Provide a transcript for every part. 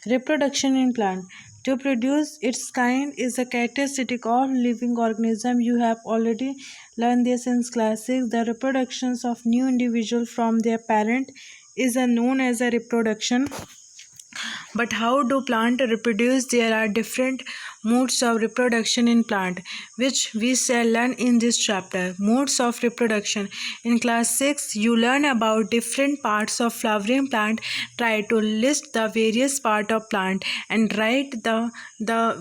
Reproduction in plant. To produce its kind is a characteristic of living organism. You have already learned this in class 6. The reproductions of new individual from their parent is known as a reproduction. But how do plants reproduce? There are different modes of reproduction in plant, which we shall learn in this chapter. Modes of reproduction. In class 6, you learn about different parts of flowering plant. Try to list the various part of plant and write the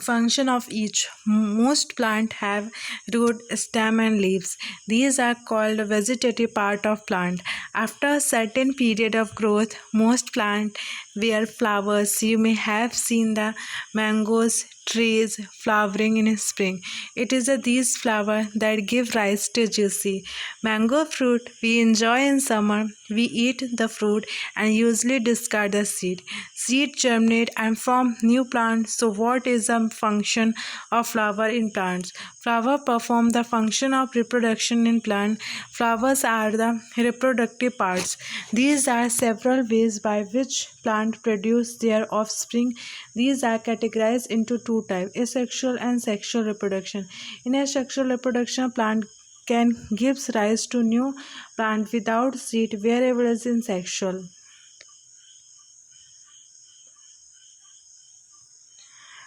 function of each. Most plant have root, stem and leaves. These are called vegetative part of plant. After a certain period of growth, most plant bear flowers. You may have seen the mangoes trees flowering in spring. It is these flowers that give rise to juicy mango fruit we enjoy in summer. We eat the fruit and usually discard the seed. Seed germinate and form new plants. So what is the function of flower in plants? Flower perform the function of reproduction in plant. Flowers are the reproductive parts. These are several ways by which plants produce their offspring. These are categorized into two types, asexual and sexual reproduction. In asexual reproduction, plant can give rise to new plant without seed, whereas in sexual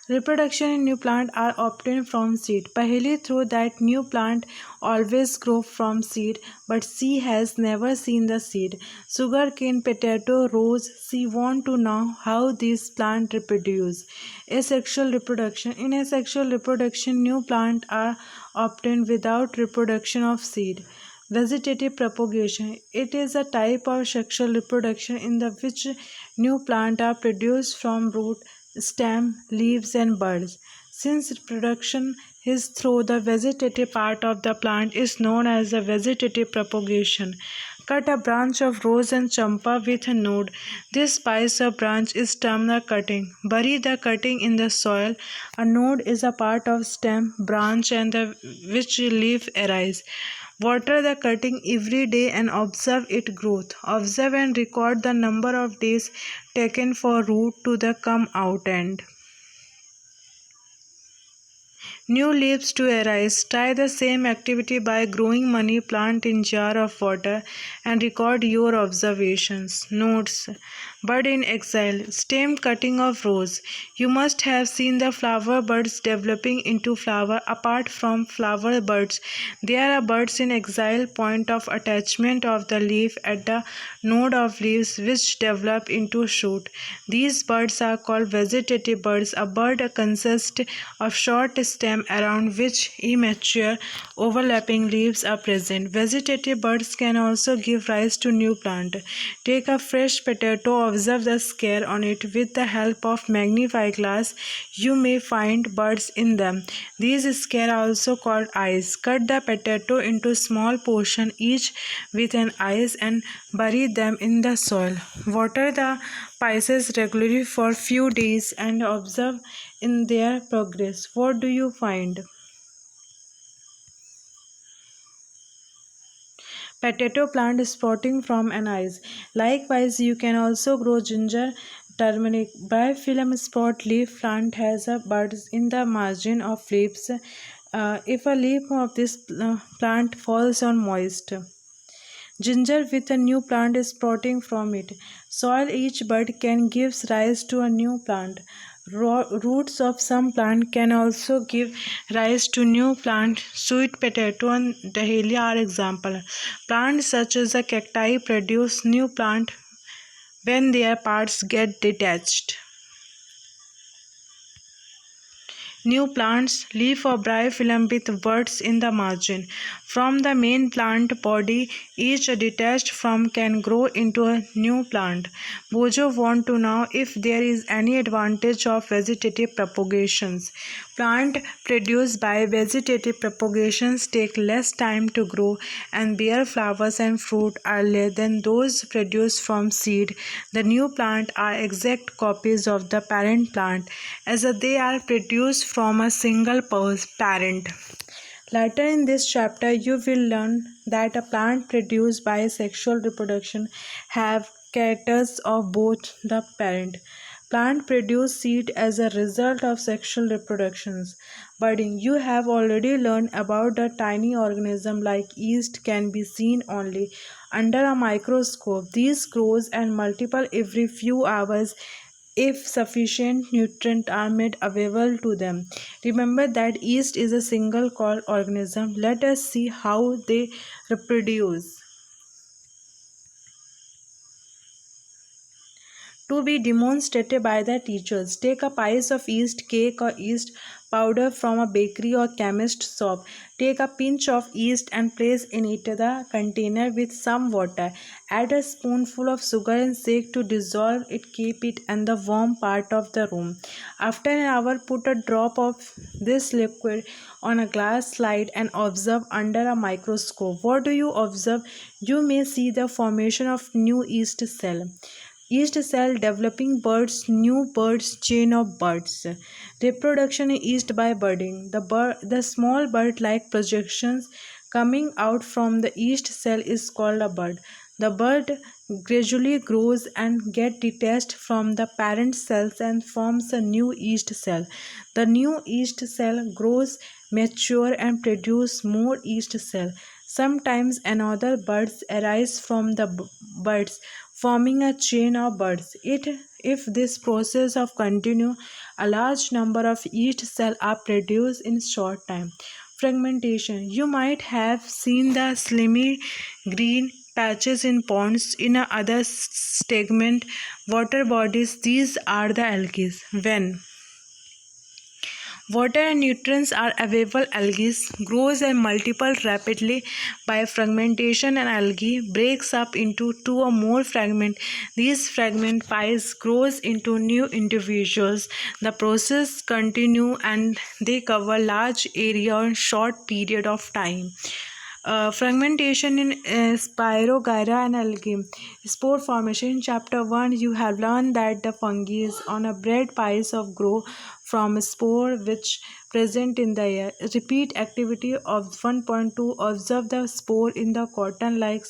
reproduction in new plant are obtained from seed. Paheli through that new plant always grow from seed, but she has never seen the seed. Sugarcane, potato, rose, she want to know how these plants reproduce. Asexual reproduction. In asexual reproduction, new plants are obtained without reproduction of seed. Vegetative propagation. It is a type of sexual reproduction in which new plants are produced from root, stem, leaves and buds. Since reproduction is through the vegetative part of the plant is known as the vegetative propagation. Cut a branch of rose and champa with a node. This spice of branch is termed a cutting. Bury the cutting in the soil. A node is a part of stem, branch and the which leaf arise. Water the cutting every day and observe its growth. Observe and record the number of days taken for root to the come out end. New leaves to arise. Try the same activity by growing money plant in jar of water and record your observations. Notes. Bud in exile. Stem cutting of rose. You must have seen the flower buds developing into flower. Apart from flower buds, there are buds in exile, point of attachment of the leaf at the node of leaves which develop into shoot. These buds are called vegetative buds. A bud consists of short stem around which immature overlapping leaves are present. Vegetative buds can also give rise to new plant. Take a fresh potato, observe the scare on it with the help of magnifying glass. You may find buds in them. These scare are also called eyes. Cut the potato into small portions each with an eyes and bury them in the soil. Water the pieces regularly for few days and observe in their progress. What do you find? Potato plant sprouting from an eyes. Likewise, you can also grow ginger, turmeric. Biofilm spot leaf plant has a buds in the margin of leaves. If a leaf of this plant falls on moist, ginger with a new plant is sprouting from it. Soil each bud can give rise to a new plant. Roots of some plant can also give rise to new plant. Sweet potato and dahlia are example. Plants such as the cacti produce new plant when their parts get detached. New plants, leaf or biofilm with buds in the margin. From the main plant body, each detached from can grow into a new plant. Bojo want to know if there is any advantage of vegetative propagations. Plant produced by vegetative propagations take less time to grow and bear flowers and fruit earlier than those produced from seed. The new plant are exact copies of the parent plant as they are produced from a single parent. Later in this chapter, you will learn that a plant produced by sexual reproduction have characters of both the parent. Plant produce seed as a result of sexual reproductions. Budding. You have already learned about the tiny organism like yeast can be seen only under a microscope. These grows and multiply every few hours if sufficient nutrients are made available to them. Remember that yeast is a single celled organism. Let us see how they reproduce. To be demonstrated by the teachers. Take a piece of yeast cake or yeast powder from a bakery or chemist shop. Take a pinch of yeast and place in it the container with some water. Add a spoonful of sugar and shake to dissolve it. Keep it in the warm part of the room. After an hour, put a drop of this liquid on a glass slide and observe under a microscope. What do you observe? You may see the formation of new yeast cell. Yeast cell developing birds, new birds, chain of birds. Reproduction is yeast by budding. The small bird-like projections coming out from the yeast cell is called a bud. The bud gradually grows and gets detached from the parent cells and forms a new yeast cell. The new yeast cell grows, mature and produce more yeast cell. Sometimes another buds arise from the buds, forming a chain of buds. If this process of continue, a large number of yeast cells are produced in short time. Fragmentation. You might have seen the slimy green patches in ponds in a other stagnant water bodies. These are the algae. When water and nutrients are available, algae grows and multiplies rapidly by fragmentation, and algae breaks up into two or more fragments. These fragment pies grows into new individuals. The process continue and they cover large area in short period of time. Fragmentation in Spirogyra and algae. Spore formation. In Chapter 1, you have learned that the fungi on a bread pies of grow from a spore which present in the air. Repeat activity of 1.2. Observe the spore in the cotton-like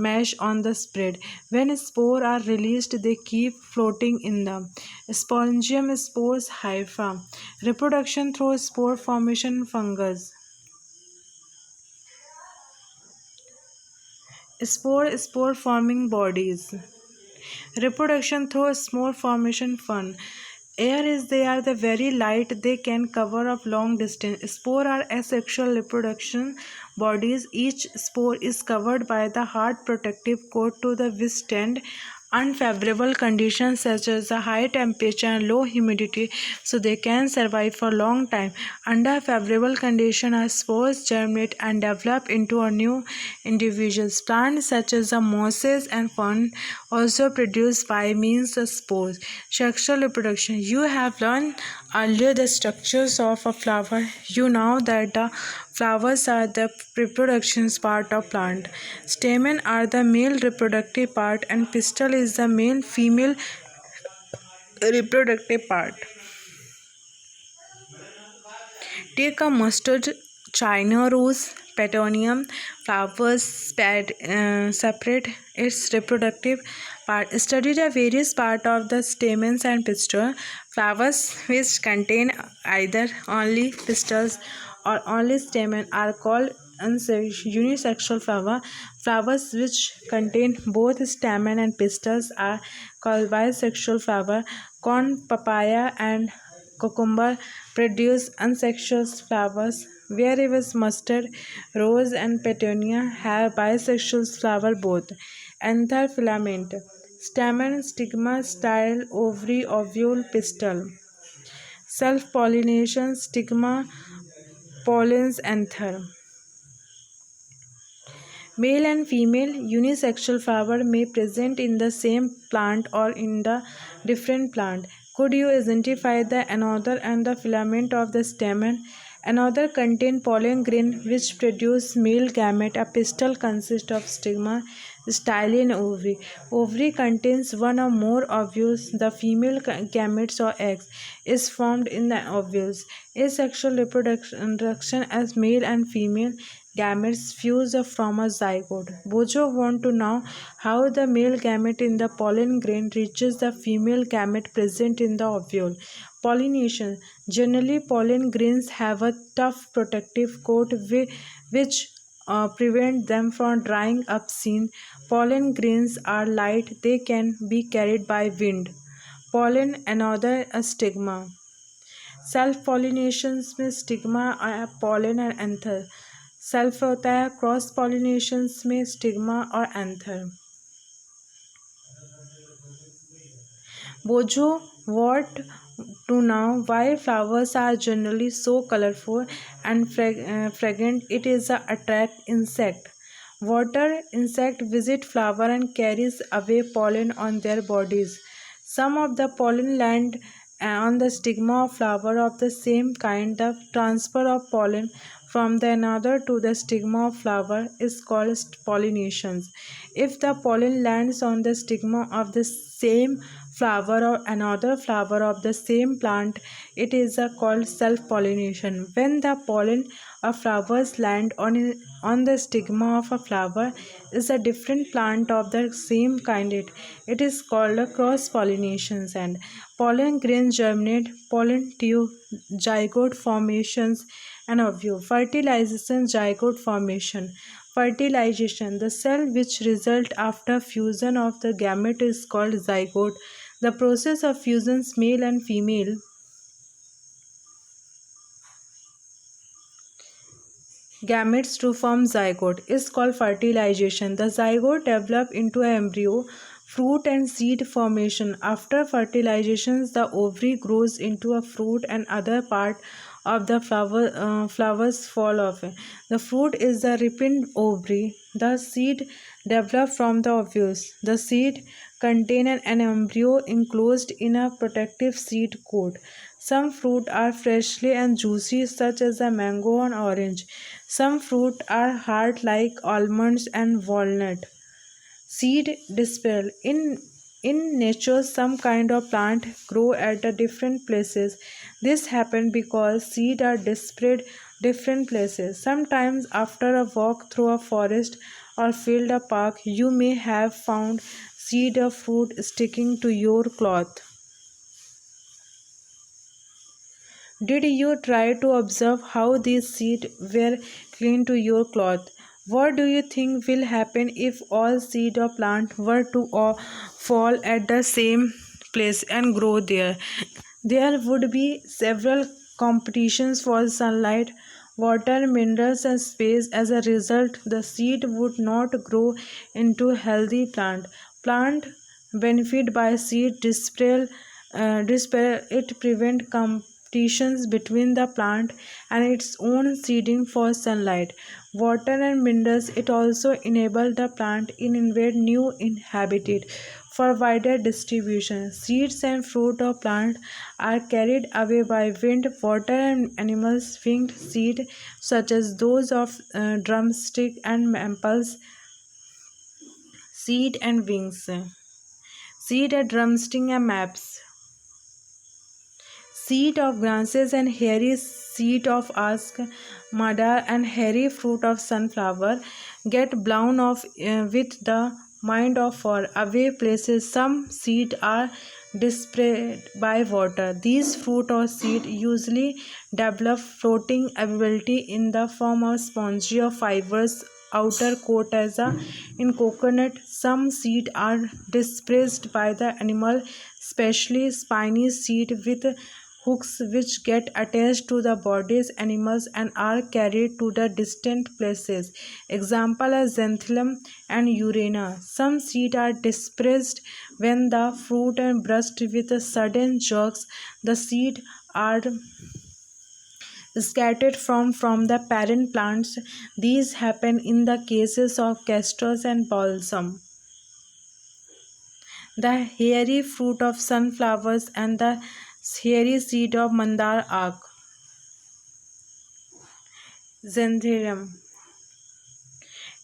mesh on the spread. When spores are released, they keep floating in the spongium spores hypha. Reproduction through spore formation fungus. Spore forming bodies. Reproduction through spore formation fun. Air is they are the very light they can cover up long distance. Spore are asexual reproduction bodies. Each spore is covered by the hard protective coat to the withstand unfavorable conditions such as the high temperature and low humidity, so they can survive for a long time. Under favorable conditions, spores germinate and develop into a new individuals. Plants such as the mosses and fern also produce by means of spores. Sexual reproduction. You have learned earlier the structures of a flower. You know that the flowers are the reproduction part of plant. Stamen are the male reproductive part and pistil is the male female reproductive part. Take a mustard, China rose, petunia, flowers separate its reproductive part. Study the various parts of the stamens and pistil. Flowers which contain either only pistils or only stamen are called unisexual flower. Flowers which contain both stamen and pistils are called bisexual flower. Corn, papaya, and cucumber produce unsexual flowers, whereas mustard, rose, and petunia have bisexual flower both. Anther filament. Stamen, stigma, style, ovary, ovule, pistil. Self-pollination, stigma, pollens, anther. Male and female unisexual flower may present in the same plant or in the different plant. Could you identify the another and the filament of the stamen? Another contain pollen grain which produce male gamete. A pistil consists of stigma, style and ovary. Ovary contains one or more ovules. The female gametes or eggs is formed in the ovules. Asexual reproduction as male and female. gametes fuse from a zygote. Bojo want to know how the male gamete in the pollen grain reaches the female gamete present in the ovule. Pollination. Generally, pollen grains have a tough protective coat which prevent them from drying up soon. Pollen grains are light, they can be carried by wind. Pollen another a stigma. Self pollinations में stigma pollen और anther. Self होता है cross pollinations में stigma और anther. बोझो what to know why flowers are generally so colorful and fragrant. It is a attract insect. Water insect visit flower and carries away pollen on their bodies. Some of the pollen land on the stigma of flower of the same kind. The transfer of pollen from the another to the stigma of flower is called pollinations. If the pollen lands on the stigma of the same flower or another flower of the same plant, it is called self-pollination. When the pollen of flowers land on the stigma of a flower is a different plant of the same kind, it is called a cross-pollination. And pollen grains germinate, pollen tube, zygote formations, and ovule. Fertilization, zygote formation. Fertilization. The cell which result after fusion of the gamete is called zygote. The process of fusions male and female gametes to form zygote is called fertilization. The zygote develop into an embryo, fruit and seed formation. After fertilization, the ovary grows into a fruit and other part of the flowers fall off. The fruit is the ripened ovary. The seed develop from the ovules. The seed contain an embryo enclosed in a protective seed coat. Some fruit are freshly and juicy, such as a mango and orange. Some fruit are hard, like almonds and walnut. Seed dispersal. In nature, some kind of plant grow at the different places. This happens because seed are dispersed different places. Sometimes after a walk through a forest or field or park, you may have found seed of fruit sticking to your cloth. Did you try to observe how these seeds were clinging to your cloth? What do you think will happen if all seed or plant were to fall at the same place and grow there? There would be several competitions for sunlight, water, minerals, and space. As a result, the seed would not grow into a healthy plant. Plant benefit by seed dispersal. It prevent competitions between the plant and its own seeding for sunlight, water, and minerals. It also enable the plant in invade new habitat for wider distribution. Seeds and fruit of plant are carried away by wind, water, and animals. Winged seed, such as those of drumstick and mamples, seed and wings. Seed and drumstick and maps. Seed of grasses and hairy seed of ask, madar, and hairy fruit of sunflower get blown off with the mind of far away places. Some seed are dispersed by water. These fruit or seed usually develop floating ability in the form of spongy or fibrous outer coat as in coconut. Some seed are dispersed by the animal, especially spiny seed with hooks which get attached to the bodies animals and are carried to the distant places. Example are xanthium and urena. Some seed are dispersed when the fruit and burst with a sudden jerks. The seed are scattered from the parent plants. These happen in the cases of castors and balsam, the hairy fruit of sunflowers, and the hairy seed of mandar arc. Xantharium.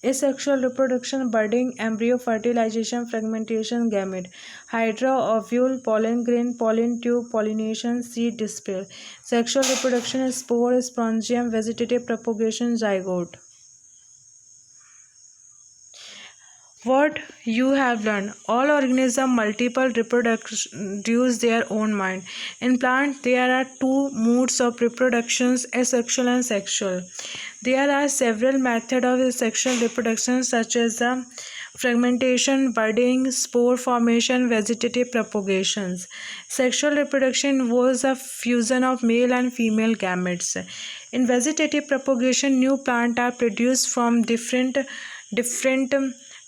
Asexual reproduction, budding, embryo, fertilization, fragmentation, gamete, hydra, ovule, pollen grain, pollen tube, pollination, seed dispersal. Sexual reproduction, spore, spongium, vegetative propagation, zygote. What you have learned. All organisms multiple reproduce their own mind. In plants, there are two modes of reproduction, asexual and sexual. There are several methods of sexual reproduction such as the fragmentation, budding, spore formation, vegetative propagations. Sexual reproduction involves a fusion of male and female gametes. In vegetative propagation, new plants are produced from different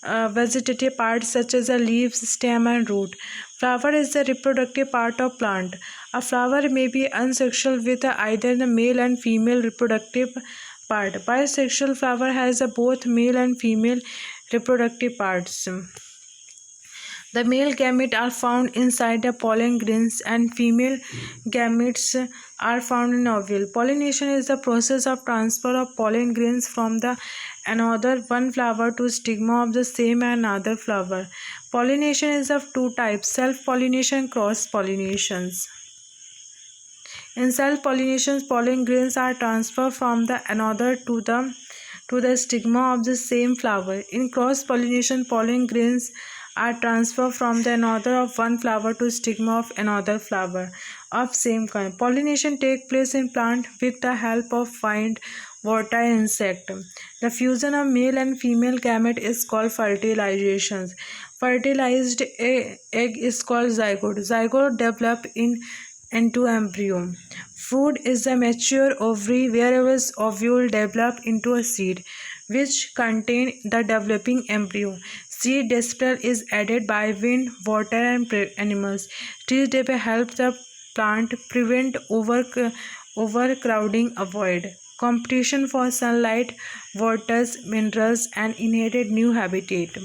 vegetative parts such as the leaves, stem, and root. Flower is the reproductive part of plant. A flower may be unsexual with either the male and female reproductive part. Bisexual flower has both male and female reproductive parts. The male gametes are found inside the pollen grains and female gametes are found in ovule. Pollination is the process of transfer of pollen grains from the another one flower to stigma of the same another flower. Pollination is of two types: self-pollination and cross-pollinations. In self-pollination, pollen grains are transferred from the another to the stigma of the same flower. In cross-pollination, pollen grains are transferred from the another of one flower to stigma of another flower of same kind. Pollination takes place in plant with the help of fine volatile insect. The fusion of male and female gamete is called fertilization. Fertilized egg is called zygote. Zygote develop into embryo. Fruit is a mature ovary whereas ovule develop into a seed which contain the developing embryo. Seed dispersal is added by wind, water, and animals. Trees help the plant prevent overcrowding, avoid competition for sunlight, waters, minerals, and inherit new habitat.